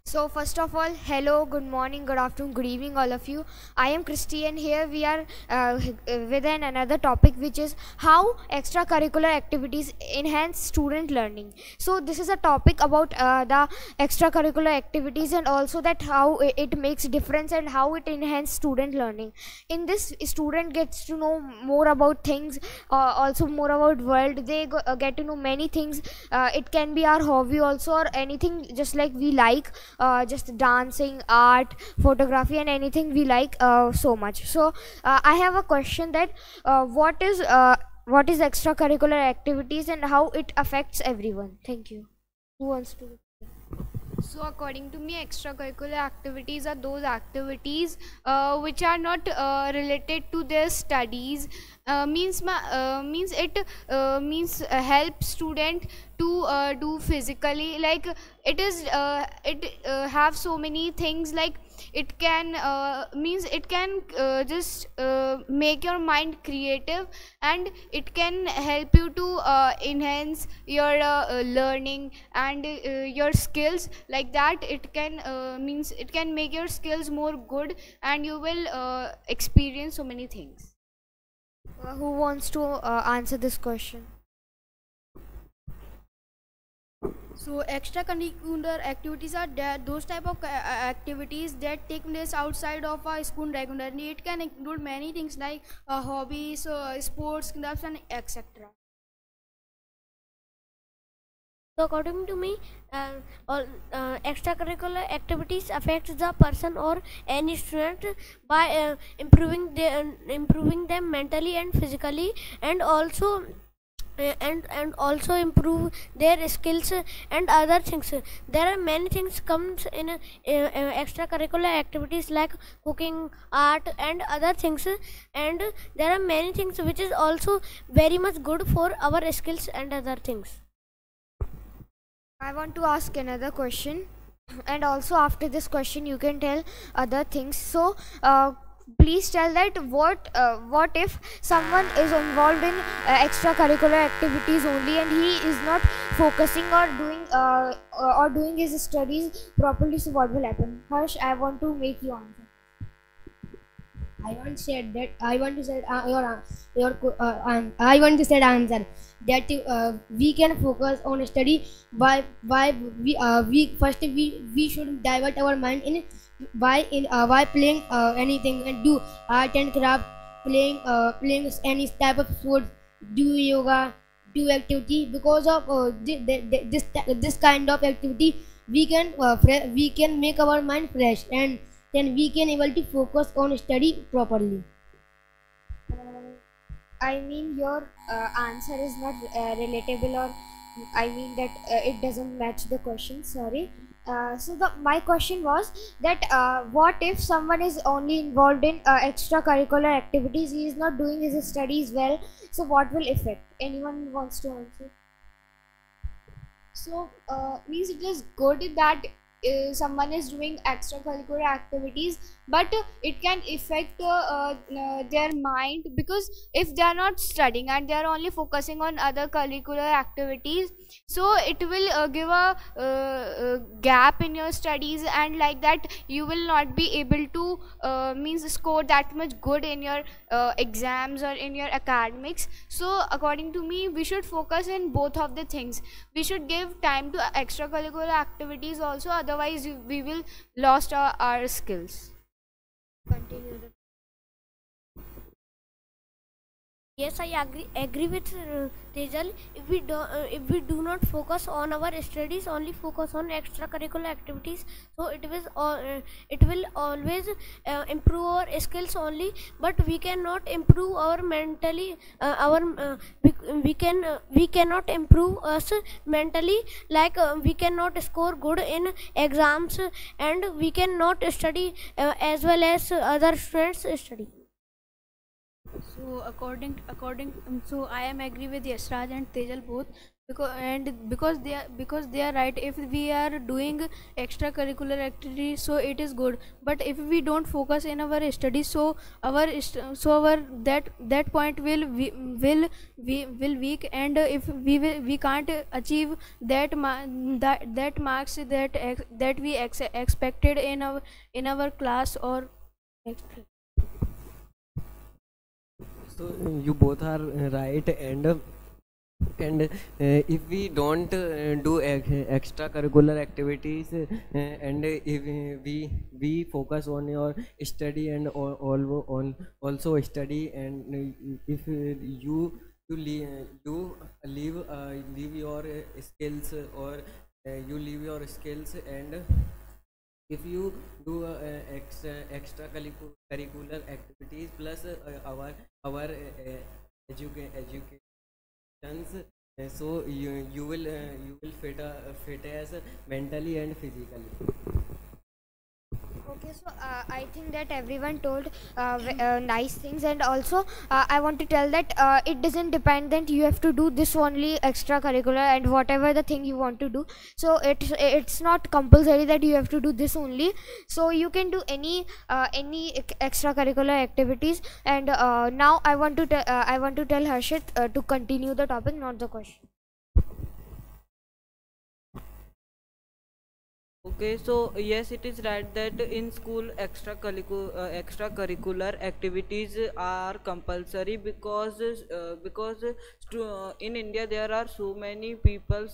So first of all, hello, good morning, good afternoon, good evening, all of you. I am Christy, and here we are with another topic, which is how extracurricular activities enhance student learning. So this is a topic about the extracurricular activities and also that how it makes difference and how it enhance student learning. In this, student gets to know more about things, also more about world. They get to know many things. It can be our hobby also, or anything just like we like, just dancing, art, photography, and anything we like so much. So I have a question that what is extracurricular activities and how it affects everyone? Thank you. Who wants to? So, according to me, extracurricular activities are those activities which are not related to their studies. Means it means help student to do physically. Like it have so many things. Like it can just make your mind creative, and it can help you to enhance your learning and your skills. Like that, it can make your skills more good, and you will experience so many things. Who wants to answer this question? So extracurricular activities are those type of activities that take place outside of our school regularly. It can include many things like hobbies, sports, clubs, and etc. So according to me, all extracurricular activities affects the person or any student by improving them mentally and physically, and also and also improve their skills and other things. There are many things comes in extracurricular activities like cooking, art, and other things, and there are many things which is also very much good for our skills and other things. I want to ask another question, and also after this question, you can tell other things. So, please tell that what if someone is involved in extracurricular activities only, and he is not focusing or doing his studies properly? So, what will happen? Harsh, I want to make you answer. I want said that I want to say I want to say answer that we can focus on study by we should divert our mind in by playing anything and do art and craft, playing any type of sport, do yoga, do activity. Because of this kind of activity, we can make our mind fresh, and then we can able to focus on study properly. I mean, your answer is not relatable, or I mean that it doesn't match the question. Sorry. My question was that what if someone is only involved in extracurricular activities? He is not doing his studies well. So what will affect? Anyone wants to answer? So means it is good that someone is doing extracurricular activities, but it can affect their mind, because if they are not studying and they are only focusing on other curricular activities, so it will give a gap in your studies, and like that you will not be able to means score that much good in your exams or in your academics. So according to me, we should focus in both of the things. We should give time to extracurricular activities also, otherwise we will lost our skills. Continue. Yes, I agree with Tejal. If we do not focus on our studies, only focus on extracurricular activities, so it will always improve our skills only, but we cannot improve our mentally our we cannot improve us mentally. Like we cannot score good in exams, and we cannot study as well as other students study. So so I am agree with Yasraj and Tejal both, because they are right. If we are doing extracurricular activities, so it is good. But if we don't focus in our studies, so our that point will weak, and if we can't achieve that marks that we expected in our class or. So you both are right, and if we don't do extracurricular activities, and if we focus on your study and on also study, and if you leave your skills, or you leave your skills, and if you do extracurricular activities plus our education, so you will fit as mentally and physically. Okay, so I think that everyone told nice things, and also I want to tell that it doesn't depend that you have to do this only extracurricular and whatever the thing you want to do. So it's not compulsory that you have to do this only. So you can do any extracurricular activities. And now I want to tell Harshit to continue the topic, not the question. Okay, so yes, it is right that in school extracurricular activities are compulsory, because in India there are so many people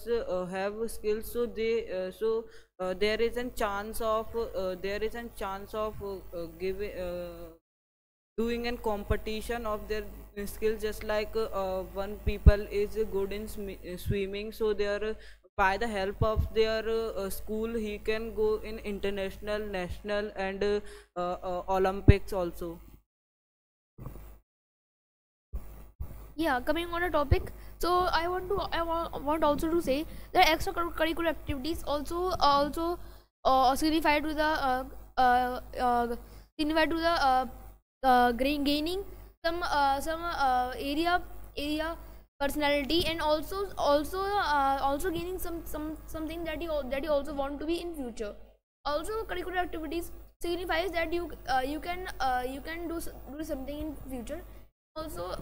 have skills, so there is a chance of giving doing a competition of their skills, just like one people is good in swimming, so they are by the help of their school he can go in international, national, and Olympics also. Yeah, coming on a topic, so want also to say that extracurricular activities also signify to the gaining some area personality, and also gaining something that you also want to be in future. Also, curricular activities signifies that you can do something in future. Also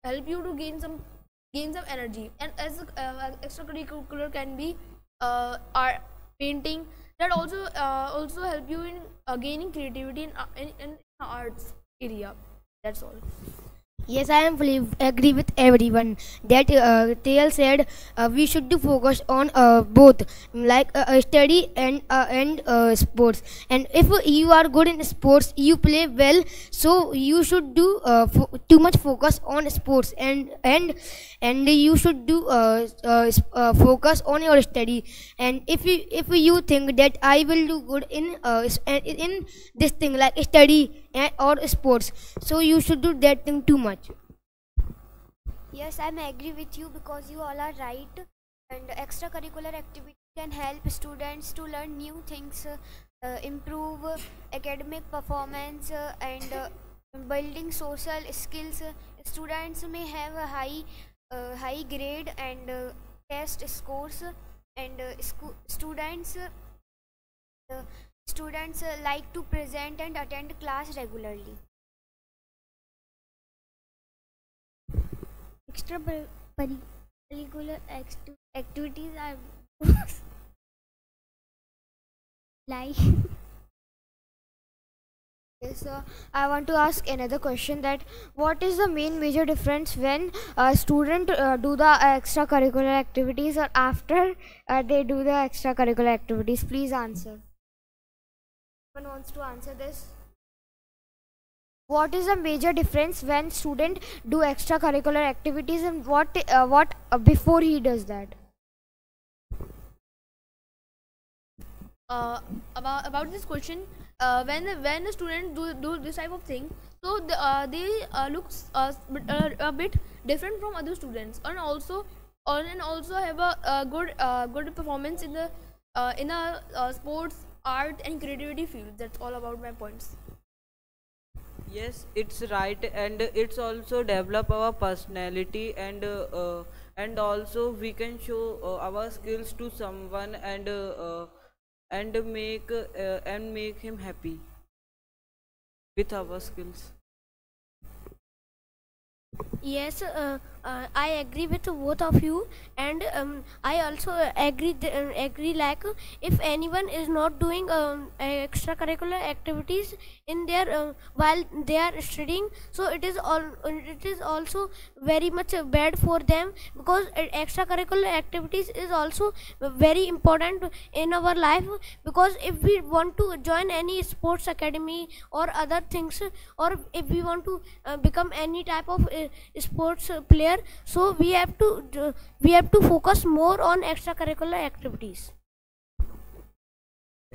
help you to gain some energy, and as extracurricular can be art, painting, that also help you in gaining creativity in arts area. That's all. Yes, I am fully agree with everyone that Tail said we should do focus on both, like study and sports. And if you are good in sports, you play well, so you should do too much focus on sports, and you should do focus on your study. And if you think that I will do good in this thing like study or sports, so you should do that thing too much. Yes, I'm agree with you because you all are right. And extracurricular activity can help students to learn new things, improve academic performance, and building social skills. Students may have a high grade and test scores, and uh, students like to present and attend class regularly. Extracurricular activities are like. Yes, I want to ask another question, that what is the main major difference when a student do the extracurricular activities or after they do the extracurricular activities? Please answer. Someone wants to answer this? What is the major difference when student do extracurricular activities, and what before he does that? About this question, when the student do this type of thing, so they looks a bit different from other students, and also have a good performance in a sports, art, and creativity field. That's all about my points. Yes, it's right, and it's also develop our personality, and also we can show our skills to someone, and make him happy with our skills. Yes, I agree with both of you, and I also agree like if anyone is not doing extracurricular activities in their while they are studying, so it is also very much bad for them, because extracurricular activities is also very important in our life, because if we want to join any sports academy or other things, or if we want to become any type of sports player, so we have to focus more on extracurricular activities.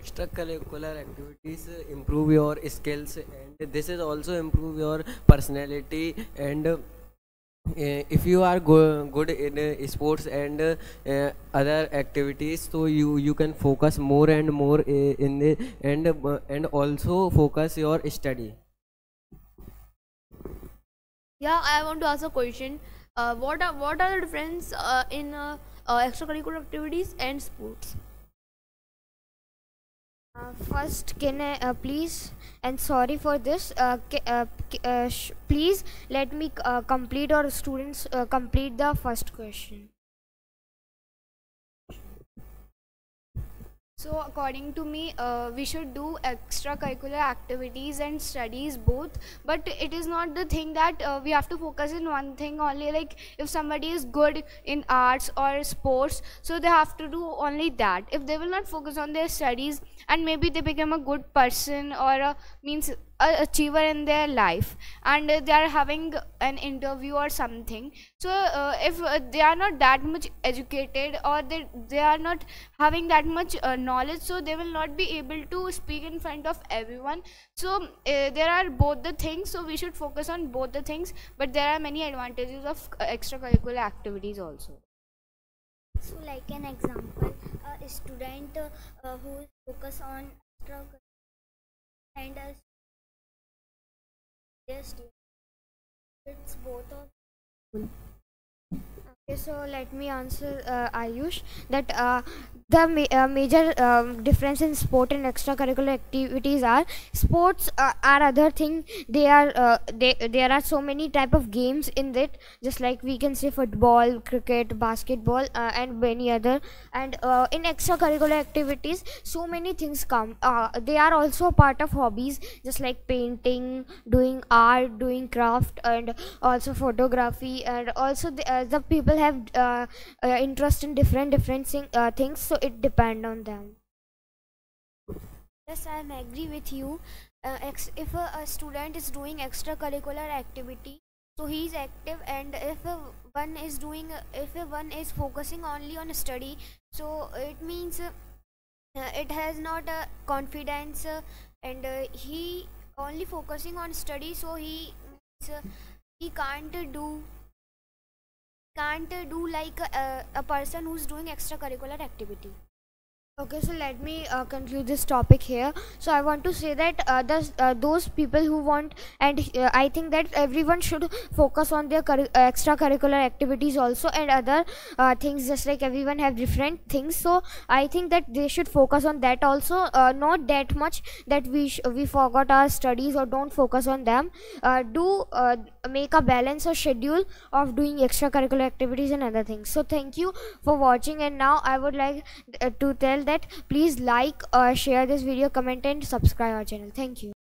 Extracurricular activities improve your skills, and this is also improve your personality. And if you are good in sports and other activities, so you can focus more and more in the and also focus your study. Yeah, I want to ask a question. What are the difference in extracurricular activities and sports? First, can I please, and sorry for this, please let me complete, or students complete the first question. So according to me, we should do extracurricular activities and studies both, but it is not the thing that we have to focus in one thing only. Like if somebody is good in arts or sports, so they have to do only that. If they will not focus on their studies, and maybe they become a good person, or means a achiever in their life, and they are having an interview or something, so if they are not that much educated, or they are not having that much knowledge, so they will not be able to speak in front of everyone. So there are both the things, so we should focus on both the things, but there are many advantages of extracurricular activities also. So, like an example, a student who is focus on extracurricular and a student, it's both of. Okay, so let me answer Ayush, that the major difference in sport and extracurricular activities are sports are other thing. They are there are so many type of games in it, just like we can say football, cricket, basketball, and many other. And in extracurricular activities, so many things come. They are also a part of hobbies, just like painting, doing art, doing craft, and also photography. And also the people have interest in different things, so it depend on them. Yes, I am agree with you. If a student is doing extracurricular activity, so he is active, and if one is focusing only on study, so it means it has not confidence, and he only focusing on study, so he can't do like a person who's doing extracurricular activity. Okay, so let me conclude this topic here. So I want to say that those people who want, and I think that everyone should focus on their extracurricular activities also, and other things, just like everyone have different things. So I think that they should focus on that also, not that much that we forgot our studies or don't focus on them. Do make a balance or schedule of doing extracurricular activities and other things. So thank you for watching, and now I would like to tell that please like, share this video, comment, and subscribe our channel. Thank you.